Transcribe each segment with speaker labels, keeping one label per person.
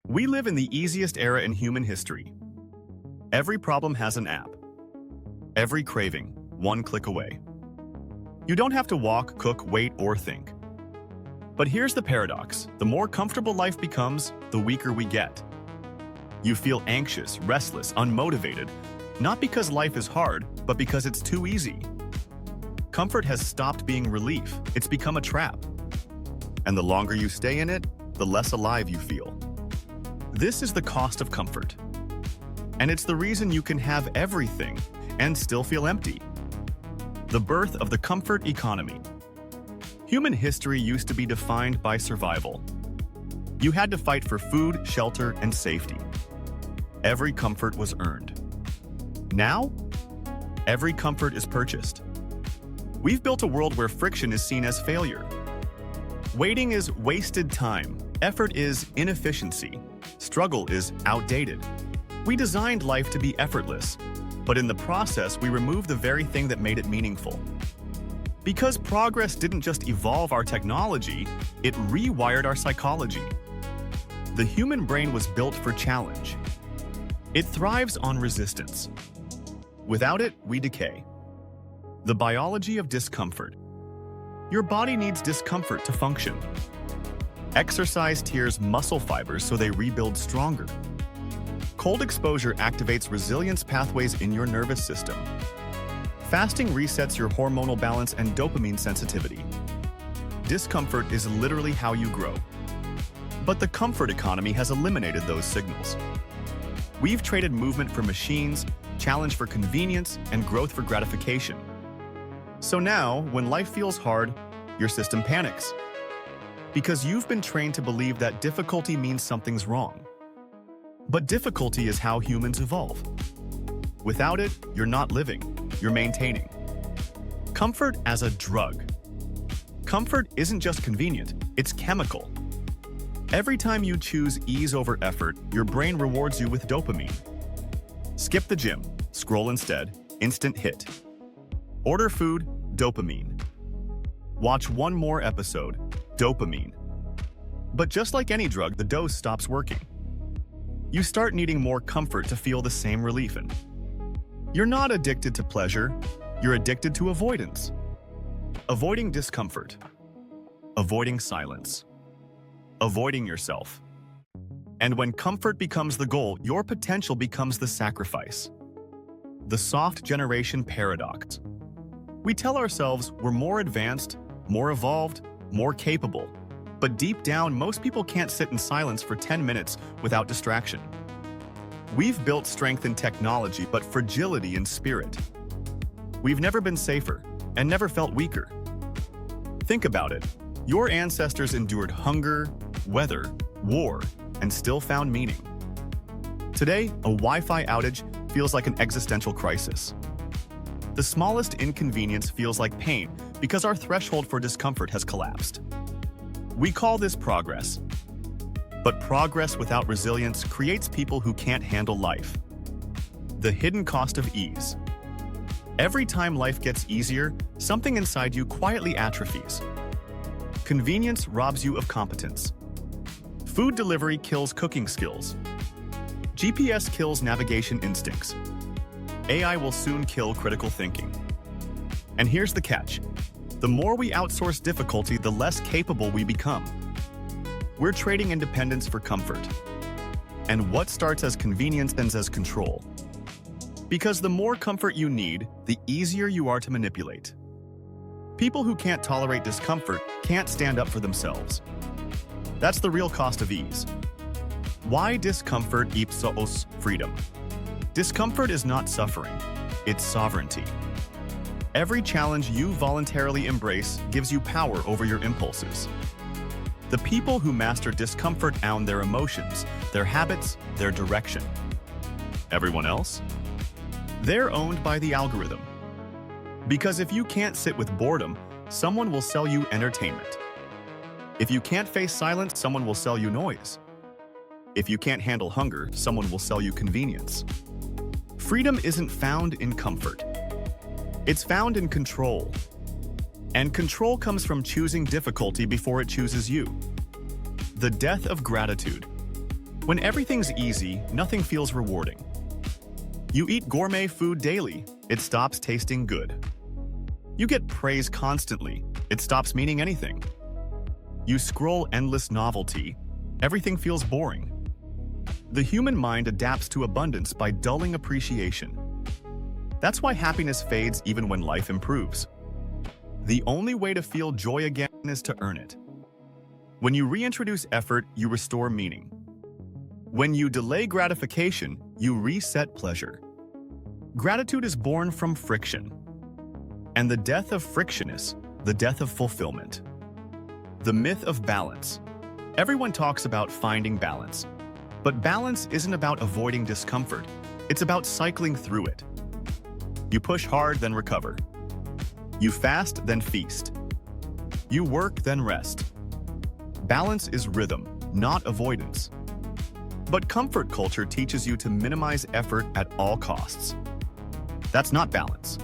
Speaker 1: We live in the easiest era in human history. Every problem has an app. Every craving, one click away. You don't have to walk, cook, wait, or think. But here's the paradox. The more comfortable life becomes, the weaker we get. You feel anxious, restless, unmotivated, not because life is hard, but because it's too easy. Comfort has stopped being relief. It's become a trap. And the longer you stay in it, the less alive you feel. This is the cost of comfort. And it's the reason you can have everything and still feel empty. The birth of the comfort economy. Human history used to be defined by survival. You had to fight for food, shelter, and safety. Every comfort was earned. Now, every comfort is purchased. We've built a world where friction is seen as failure. Waiting is wasted time. Effort is inefficiency. Struggle is outdated. We designed life to be effortless, but in the process, we removed the very thing that made it meaningful. Because progress didn't just evolve our technology, it rewired our psychology. The human brain was built for challenge. It thrives on resistance. Without it, we decay. The biology of discomfort. Your body needs discomfort to function. Exercise tears muscle fibers so they rebuild stronger. Cold exposure activates resilience pathways in your nervous system. Fasting resets your hormonal balance and dopamine sensitivity. Discomfort is literally how you grow. But the comfort economy has eliminated those signals. We've traded movement for machines, challenge for convenience, and growth for gratification. So now, when life feels hard, your system panics. Because you've been trained to believe that difficulty means something's wrong. But difficulty is how humans evolve. Without it, you're not living, you're maintaining. Comfort as a drug. Comfort isn't just convenient, it's chemical. Every time you choose ease over effort, your brain rewards you with dopamine. Skip the gym, scroll instead, instant hit. Order food, dopamine. Watch one more episode, dopamine. But just like any drug, the dose stops working. You start needing more comfort to feel the same relief in. You're not addicted to pleasure, you're addicted to avoidance. Avoiding discomfort. Avoiding silence. Avoiding yourself. And when comfort becomes the goal, your potential becomes the sacrifice. The soft generation paradox. We tell ourselves we're more advanced, more evolved, more capable. But deep down, most people can't sit in silence for 10 minutes without distraction. We've built strength in technology, but fragility in spirit. We've never been safer and never felt weaker. Think about it. Your ancestors endured hunger, weather, war, and still found meaning. Today, a Wi-Fi outage feels like an existential crisis. The smallest inconvenience feels like pain because our threshold for discomfort has collapsed. We call this progress. But progress without resilience creates people who can't handle life. The hidden cost of ease. Every time life gets easier, something inside you quietly atrophies. Convenience robs you of competence. Food delivery kills cooking skills. GPS kills navigation instincts. AI will soon kill critical thinking. And here's the catch. The more we outsource difficulty, the less capable we become. We're trading independence for comfort. And what starts as convenience ends as control. Because the more comfort you need, the easier you are to manipulate. People who can't tolerate discomfort can't stand up for themselves. That's the real cost of ease. Why discomfort ipsos freedom? Discomfort is not suffering, it's sovereignty. Every challenge you voluntarily embrace gives you power over your impulses. The people who master discomfort own their emotions, their habits, their direction. Everyone else? They're owned by the algorithm. Because if you can't sit with boredom, someone will sell you entertainment. If you can't face silence, someone will sell you noise. If you can't handle hunger, someone will sell you convenience. Freedom isn't found in comfort. It's found in control. And control comes from choosing difficulty before it chooses you. The death of gratitude. When everything's easy, nothing feels rewarding. You eat gourmet food daily, it stops tasting good. You get praise constantly, it stops meaning anything. You scroll endless novelty, everything feels boring. The human mind adapts to abundance by dulling appreciation. That's why happiness fades even when life improves. The only way to feel joy again is to earn it. When you reintroduce effort, you restore meaning. When you delay gratification, you reset pleasure. Gratitude is born from friction. And the death of friction is the death of fulfillment. The myth of balance. Everyone talks about finding balance. But balance isn't about avoiding discomfort. It's about cycling through it. You push hard, then recover. You fast, then feast. You work, then rest. Balance is rhythm, not avoidance. But comfort culture teaches you to minimize effort at all costs. That's not balance.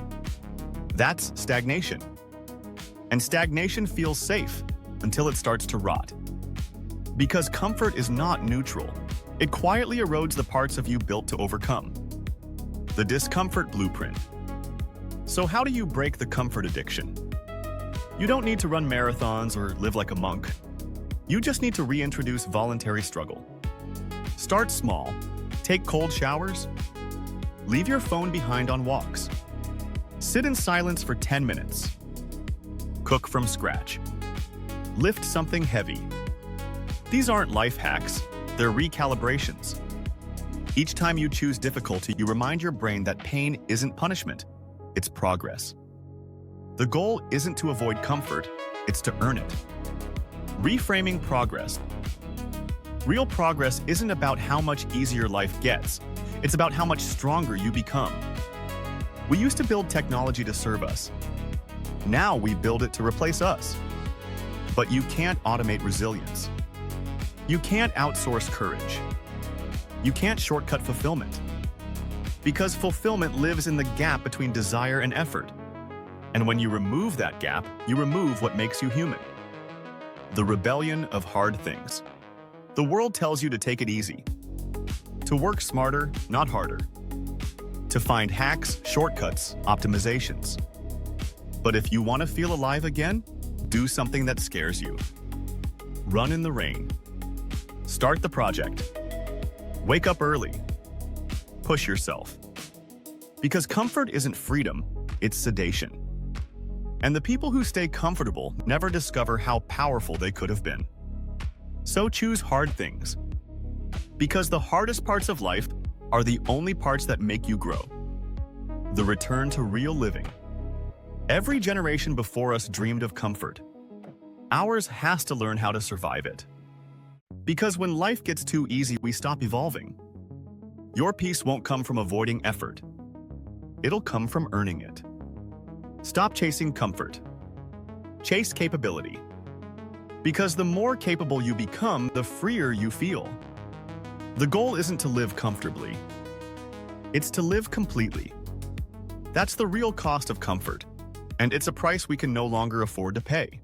Speaker 1: That's stagnation. And stagnation feels safe until it starts to rot. Because comfort is not neutral. It quietly erodes the parts of you built to overcome. The discomfort blueprint. So how do you break the comfort addiction? You don't need to run marathons or live like a monk. You just need to reintroduce voluntary struggle. Start small. Take cold showers. Leave your phone behind on walks. Sit in silence for 10 minutes. Cook from scratch. Lift something heavy. These aren't life hacks, they're recalibrations. Each time you choose difficulty, you remind your brain that pain isn't punishment, it's progress. The goal isn't to avoid comfort, it's to earn it. Reframing progress. Real progress isn't about how much easier life gets, it's about how much stronger you become. We used to build technology to serve us. Now we build it to replace us. But you can't automate resilience. You can't outsource courage. You can't shortcut fulfillment. Because fulfillment lives in the gap between desire and effort. And when you remove that gap, you remove what makes you human. The rebellion of hard things. The world tells you to take it easy. To work smarter, not harder. To find hacks, shortcuts, optimizations. But if you want to feel alive again, do something that scares you. Run in the rain. Start the project. Wake up early. Push yourself. Because comfort isn't freedom, it's sedation. And the people who stay comfortable never discover how powerful they could have been. So choose hard things. Because the hardest parts of life are the only parts that make you grow. The return to real living. Every generation before us dreamed of comfort. Ours has to learn how to survive it. Because when life gets too easy, we stop evolving. Your peace won't come from avoiding effort. It'll come from earning it. Stop chasing comfort. Chase capability. Because the more capable you become, the freer you feel. The goal isn't to live comfortably. It's to live completely. That's the real cost of comfort. And it's a price we can no longer afford to pay.